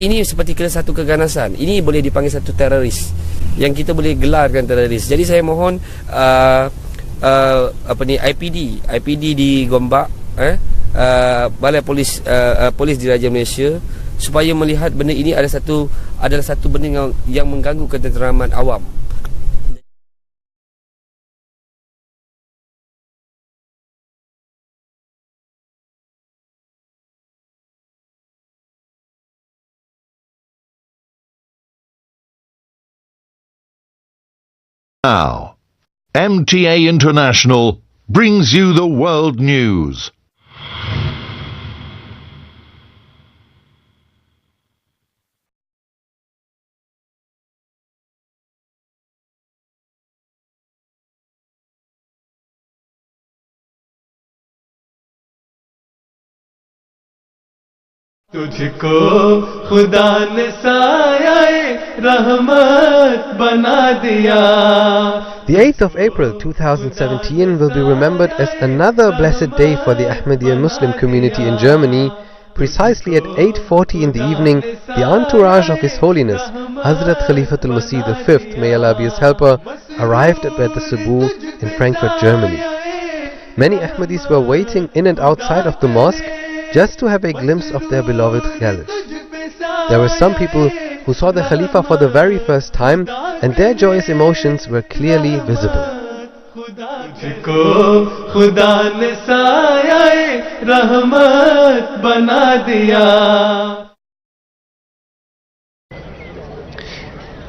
Ini seperti kena satu keganasan. Ini boleh dipanggil satu teroris yang kita boleh gelarkan teroris. Jadi saya mohon IPD di Gombak, Balai Polis Polis Diraja Malaysia, supaya melihat benda ini adalah satu benda yang mengganggu ketenteraman awam. Now, MTA International brings you the world news. तुझको खुदा ने सायाए रहमत बना दिया. The 8th of April 2017 will be remembered as another blessed day for the Ahmadiyya Muslim community in Germany. Precisely at 8:40 in the evening, the entourage of His Holiness Hazrat Khalifatul Masih V, may Allah be his helper, arrived at the Subu in Frankfurt, Germany. Many Ahmadis were waiting in and outside of the mosque just to have a glimpse of their beloved Khalif. There were some people who saw the Khalifa for the very first time, and their joyous emotions were clearly visible.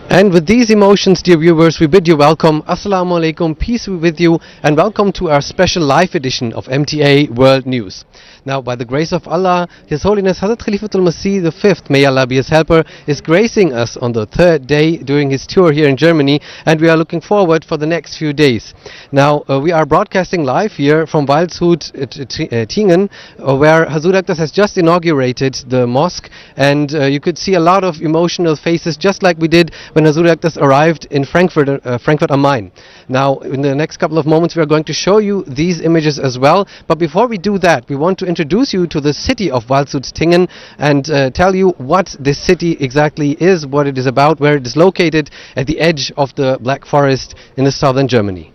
And with these emotions, dear viewers, we bid you welcome. Assalamu alaikum, peace be with you, and welcome to our special live edition of MTA World News. Now, by the grace of Allah, His Holiness Hazrat Khalifatul Masih V, may Allah be his helper, is gracing us on the third day during his tour here in Germany, and we are looking forward for the next few days. Now, we are broadcasting live here from Waldshut, Tingen, where Hazur Akdas has just inaugurated the mosque, and you could see a lot of emotional faces, just like we did when Hazur Akdas arrived in Frankfurt am Main. Now, in the next couple of moments, we are going to show you these images as well. But before we do that, we want to introduce you to the city of Waldshut-Tingen and tell you what this city exactly is, what it is about, where it is located at the edge of the Black Forest in the southern Germany.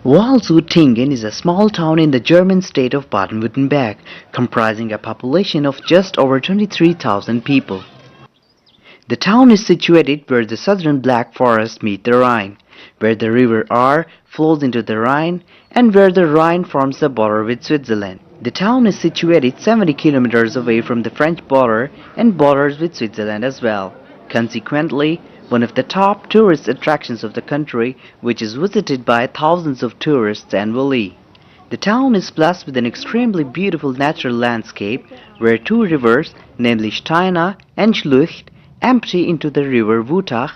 Waldshut-Tingen is a small town in the German state of Baden-Württemberg, comprising a population of just over 23,000 people. The town is situated where the southern Black Forest meet the Rhine, where the river Ahr flows into the Rhine, and where the Rhine forms the border with Switzerland. The town is situated 70 kilometers away from the French border and borders with Switzerland as well. Consequently, one of the top tourist attractions of the country, which is visited by thousands of tourists annually. The town is blessed with an extremely beautiful natural landscape where two rivers, namely Steina and Schlucht, empty into the river Wutach,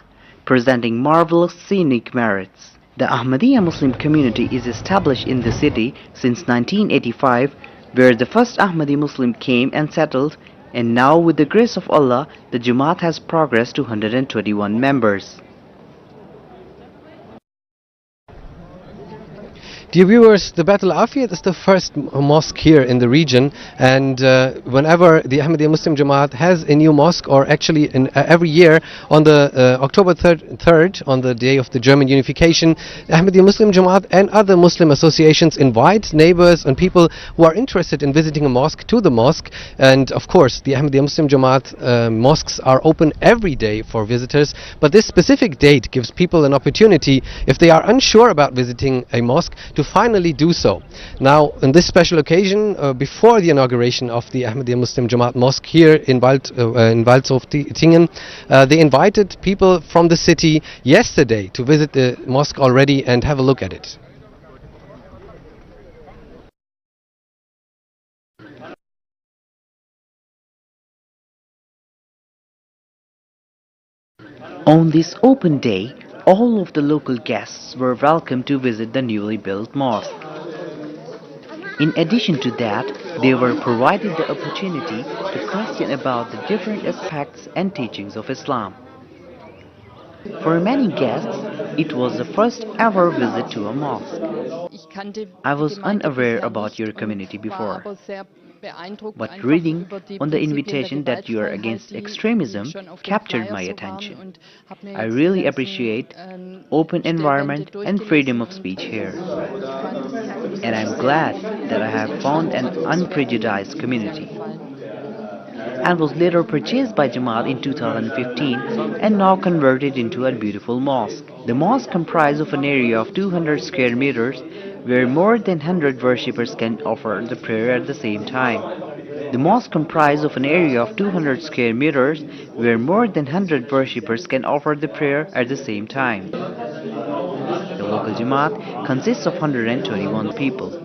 presenting marvelous scenic merits. The Ahmadiyya Muslim community is established in the city since 1985, where the first Ahmadi Muslim came and settled, and now with the grace of Allah, the Jamaat has progressed to 121 members. Dear viewers, the Baitul Afiyat is the first mosque here in the region, and whenever the Ahmadiyya Muslim Jamaat has a new mosque, or actually every year on the October 3rd, on the day of the German unification, the Ahmadiyya Muslim Jamaat and other Muslim associations invite neighbors and people who are interested in visiting a mosque to the mosque. And of course, the Ahmadiyya Muslim Jamaat mosques are open every day for visitors, but this specific date gives people an opportunity, if they are unsure about visiting a mosque, to finally do so. Now, on this special occasion, before the inauguration of the Ahmadiyya Muslim Jamaat Mosque here in Waldshut-Tingen, they invited people from the city yesterday to visit the mosque already and have a look at it. On this open day, all of the local guests were welcome to visit the newly built mosque. In addition to that, they were provided the opportunity to question about the different aspects and teachings of Islam. For many guests, it was the first ever visit to a mosque. I was unaware about your community before, but reading on the invitation that you are against extremism captured my attention. I really appreciate open environment and freedom of speech here. And I'm glad that I have found an unprejudiced community. And was later purchased by Jamaat in 2015 and now converted into a beautiful mosque. The mosque comprises of an area of 200 square meters where more than 100 worshippers can offer the prayer at the same time. The mosque comprises of an area of 200 square meters where more than 100 worshippers can offer the prayer at the same time. The local Jamaat consists of 121 people.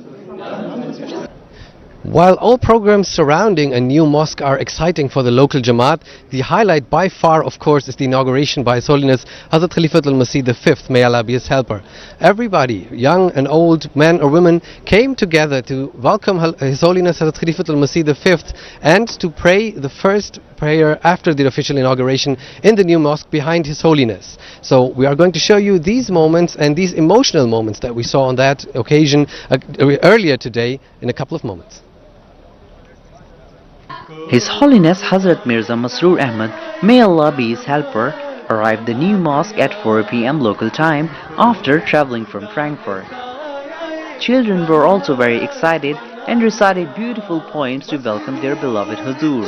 While all programs surrounding a new mosque are exciting for the local Jamaat, the highlight by far, of course, is the inauguration by His Holiness Hazrat Khalifatul Masih V, may Allah be his helper. Everybody, young and old, men or women, came together to welcome His Holiness Hazrat Khalifatul Masih V and to pray the first prayer after the official inauguration in the new mosque behind His Holiness. So we are going to show you these moments and these emotional moments that we saw on that occasion earlier today in a couple of moments. His Holiness Hazrat Mirza Masroor Ahmad, may Allah be his helper, arrived the new mosque at 4 p.m. local time after traveling from Frankfurt. Children were also very excited and recited beautiful poems to welcome their beloved Huzur.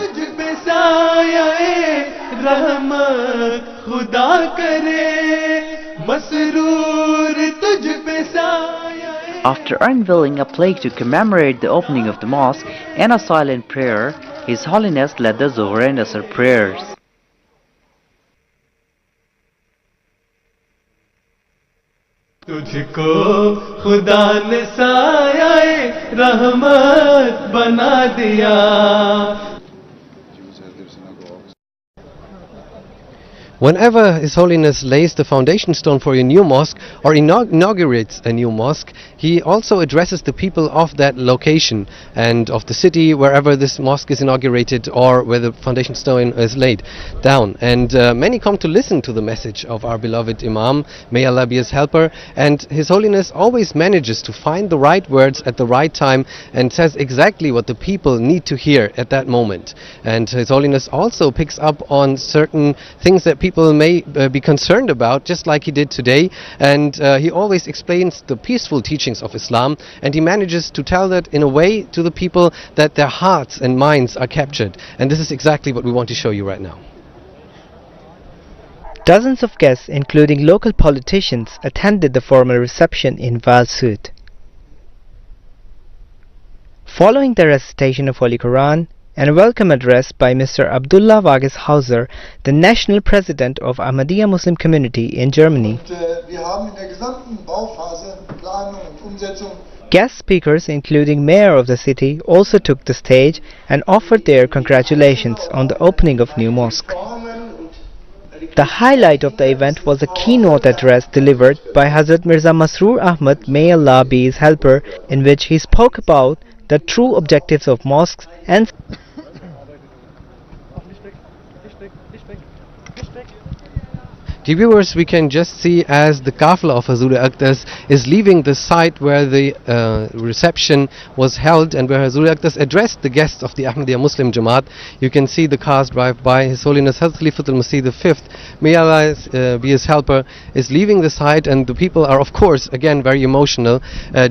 After unveiling a plaque to commemorate the opening of the mosque and a silent prayer, His Holiness led the Zohar and Asr prayers. तुझको खुदा ने सायाए रहमत बना दिया. Whenever His Holiness lays the foundation stone for a new mosque or inaugurates a new mosque, he also addresses the people of that location and of the city wherever this mosque is inaugurated or where the foundation stone is laid down. And many come to listen to the message of our beloved Imam, may Allah be his helper, and His Holiness always manages to find the right words at the right time and says exactly what the people need to hear at that moment. And His Holiness also picks up on certain things that people may be concerned about, just like he did today, and he always explains the peaceful teachings of Islam, and he manages to tell that in a way to the people that their hearts and minds are captured. And this is exactly what we want to show you right now. Dozens of guests, including local politicians, attended the formal reception in Waldshut. Following the recitation of Holy Quran and a welcome address by Mr. Abdullah Wagis Hauser, the national president of Ahmadiyya Muslim community in Germany. Guest speakers, including Mayor of the city, also took the stage and offered their congratulations on the opening of new mosque. The highlight of the event was a keynote address delivered by Hazrat Mirza Masroor Ahmad, may Allah be his helper, in which he spoke about the true objectives of mosques and Dear viewers, we can just see as the Qafla of Hazur Aqdas is leaving the site where the reception was held and where Hazur Aqdas addressed the guests of the Ahmadiyya Muslim Jamaat. You can see the cars drive by. His Holiness Hazrat Khalifatul Masih V, may Allah be his helper, is leaving the site, and the people are of course again very emotional,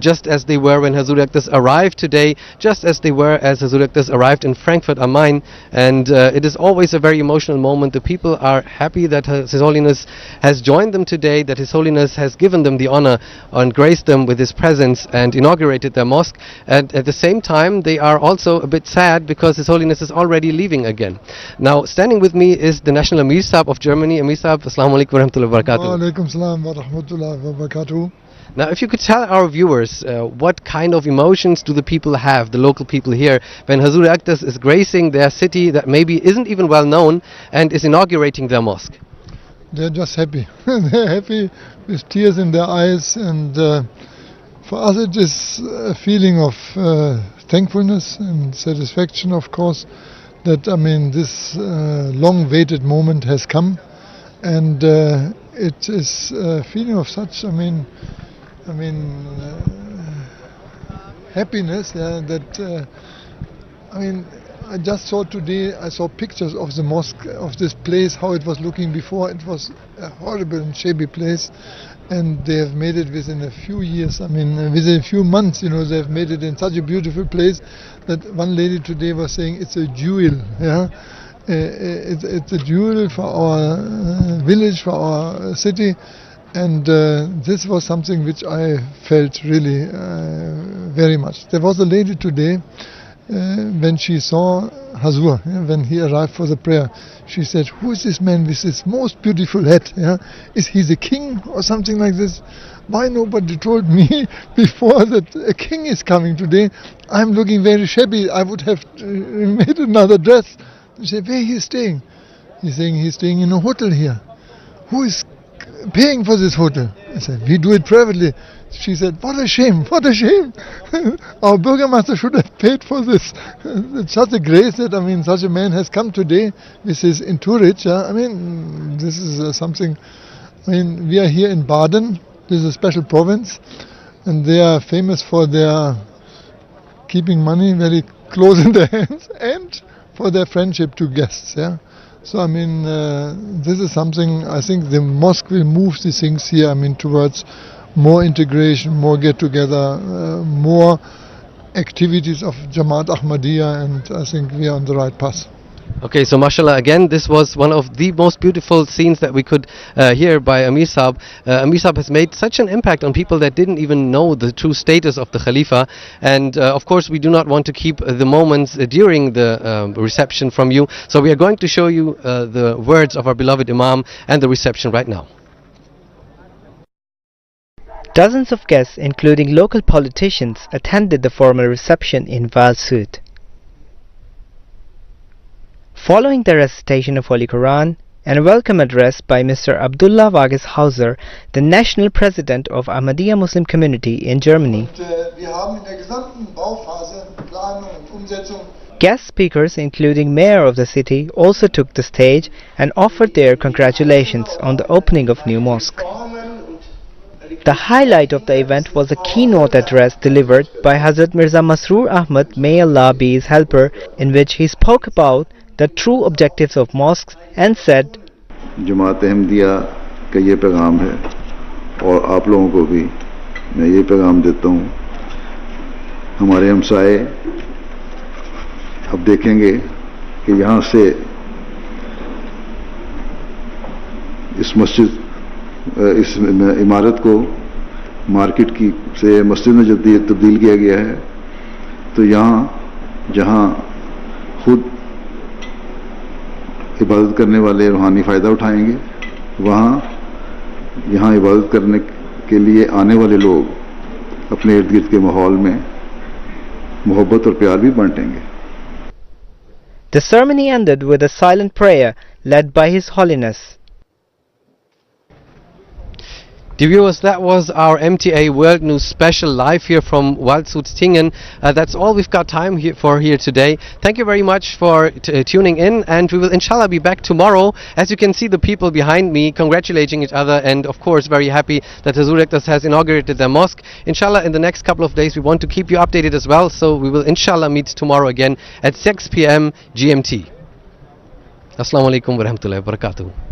just as they were when Hazur Aqdas arrived today, just as they were as Hazur Aqdas arrived in Frankfurt am Main, and it is always a very emotional moment. The people are happy that His Holiness has joined them today, that His Holiness has given them the honor and graced them with his presence and inaugurated their mosque, and at the same time they are also a bit sad because His Holiness is already leaving again. Now standing with me is the National Amir Sahib of Germany. Amir Sahib, Assalamu alaikum wa rahmatullahi wa barakatuh. Wa alaikum salam wa rahmatullahi wa barakatuh. Now, if you could tell our viewers what kind of emotions do the people have, the local people here, when Hazur Aqdas is gracing their city that maybe isn't even well known and is inaugurating their mosque? They're just happy. They're happy with tears in their eyes, and for us it is a feeling of thankfulness and satisfaction, of course, that this long-awaited moment has come, and it is a feeling of such, happiness, that I just saw today, I saw pictures of the mosque, of this place, how it was looking before. It was a horrible and shabby place, and they have made it within a few years, within a few months, they have made it in such a beautiful place that one lady today was saying it's a jewel, yeah. It's a jewel for our village, for our city, and this was something which I felt really very much. There was a lady today, when she saw Hazur, when he arrived for the prayer, she said, "Who is this man with this most beautiful hat? Yeah? Is he the king or something like this? Why nobody told me before that a king is coming today? I'm looking very shabby. I would have made another dress." She said, "Where he is staying?" He's saying he's staying in a hotel here. "Who is paying for this hotel?" I said, "We do it privately." She said, "What a shame, what a shame. Our Bürgermeister should have paid for this." It's such a grace that, such a man has come today with his entourage. This is something, we are here in Baden. This is a special province, and they are famous for their keeping money very close in their hands and for their friendship to guests. Yeah. So this is something, I think the mosque will move these things here, towards more integration, more get-together, more activities of Jamaat Ahmadiyya, and I think we are on the right path. Okay, so mashallah, again, this was one of the most beautiful scenes that we could hear by Amir Saab. Amir Saab has made such an impact on people that didn't even know the true status of the Khalifa, and of course we do not want to keep the moments during the reception from you, so we are going to show you the words of our beloved Imam and the reception right now. Dozens of guests, including local politicians, attended the formal reception in Val Sud. Following the recitation of Holy Quran and a welcome address by Mr. Abdullah Wagis Hauser, the national president of Ahmadiyya Muslim community in Germany. Guest speakers, including Mayor of the city, also took the stage and offered their congratulations on the opening of new mosque. The highlight of the event was a keynote address delivered by Hazrat Mirza Masroor Ahmad, may Allah be his helper, in which he spoke about the true objectives of mosques and said, जमात अहमदिया का ये पैगाम है और आप लोगों को भी मैं ये पैगाम देता हूँ। हमारे हमसाए अब देखेंगे कि यहाँ से इस मस्जिद, इस इमारत को मार्केट की से मस्जिद में जब तब्दील किया गया है, तो यहाँ जहाँ खुद इबादत करने वाले रूहानी फ़ायदा उठाएंगे, वहाँ यहाँ इबादत करने के लिए आने वाले लोग अपने इर्द गिर्द के माहौल में मोहब्बत और प्यार भी बांटेंगे. The ceremony ended with a silent prayer led by His Holiness. Dear viewers, that was our MTA World News special live here from Waldshut-Tingen. That's all we've got time for here today. Thank you very much for tuning in, and we will inshallah be back tomorrow. As you can see, the people behind me congratulating each other, and of course very happy that Hazur Ektas has inaugurated their mosque. Inshallah, in the next couple of days we want to keep you updated as well, so we will inshallah meet tomorrow again at 6 p.m. GMT. Assalamu alaikum wa rahmatullahi wa barakatuh.